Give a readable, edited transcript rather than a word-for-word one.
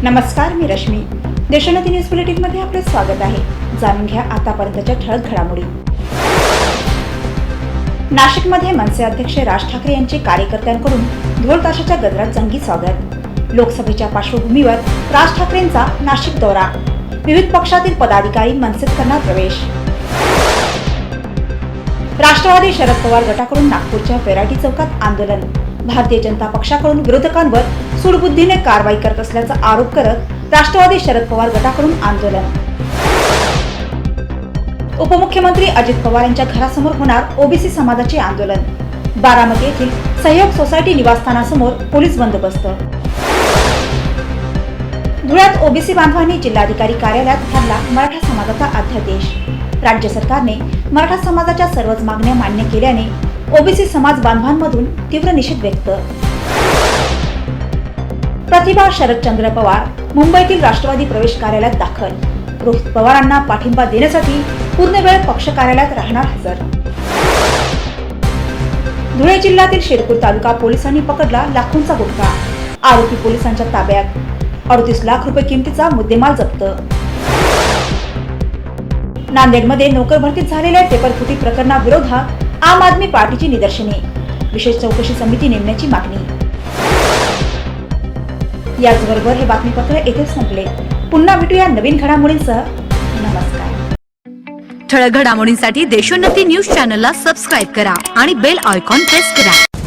नमस्कार, मी रश्मी. देशोन्नती न्यूज बुलेटिनमध्ये आपले स्वागत आहे. जाणून घ्या आतापर्यंतच्या ठळक घडामोडी. नाशिकमध्ये मनसे अध्यक्ष राज ठाकरे यांचे कार्यकर्त्यांकडून ढोल ताशाच्या गजरात जंगी स्वागत. लोकसभेच्या पार्श्वभूमीवर राज ठाकरेंचा नाशिक दौरा. विविध पक्षातील पदाधिकारी मनसेत करणार प्रवेश. राष्ट्रवादी शरद पवार गटाकडून नागपूरच्या पेराटी चौकात आंदोलन. भारतीय जनता पक्षाकडून विरोधकांवर सूडबुद्धीने कारवाई करत असल्याचा आरोप करत राष्ट्रवादी शरद पवार गटाकडून आंदोलन. उपमुख्यमंत्री अजित पवार यांच्या घरासमोर होणार ओबीसी समाजाचे आंदोलन. बारामती येथील सहयोग सोसायटी निवासस्थानासमोर पोलीस बंदोबस्त. धुळ्यात ओबीसी बांधवांनी जिल्हाधिकारी कार्यालयात भरला मराठा समाजाचा अध्यादेश. राज्य सरकारने मराठा समाजाच्या सर्वच मागण्या मान्य केल्याने ओबीसी समाज बांधवांमधून तीव्र निषेध व्यक्त. प्रतिभा शरदचंद्र पवार मुंबईतील राष्ट्रवादी प्रवेश कार्यालयात दाखल. रोहित पवारांना पाठिंबा देण्यासाठी पूर्णवेळ पक्ष कार्यालयात राहणार हजर. धुळे जिल्ह्यातील शिरपूर तालुका पोलिसांनी पकडला लाखोंचा गुटखा. आरोपी पोलिसांच्या ताब्यात. 38 लाख रुपये किमतीचा मुद्देमाल जप्त. नांदेडमध्ये नोकर भरतीत झालेल्या पेपरफुटी प्रकरणाविरोधात आम आदमी पार्टीची निदर्शने. विशेष चौकशी समिती नेमण्याची मागणी. याचबरोबर हे बातमीपत्र येथे संपले. पुन्हा भेटूया नवीन घडामोडींसह. नमस्कार. ठळक घडामोडींसाठी देशोन्नती न्यूज चॅनलला सबस्क्राईब करा आणि बेल आयकॉन प्रेस करा.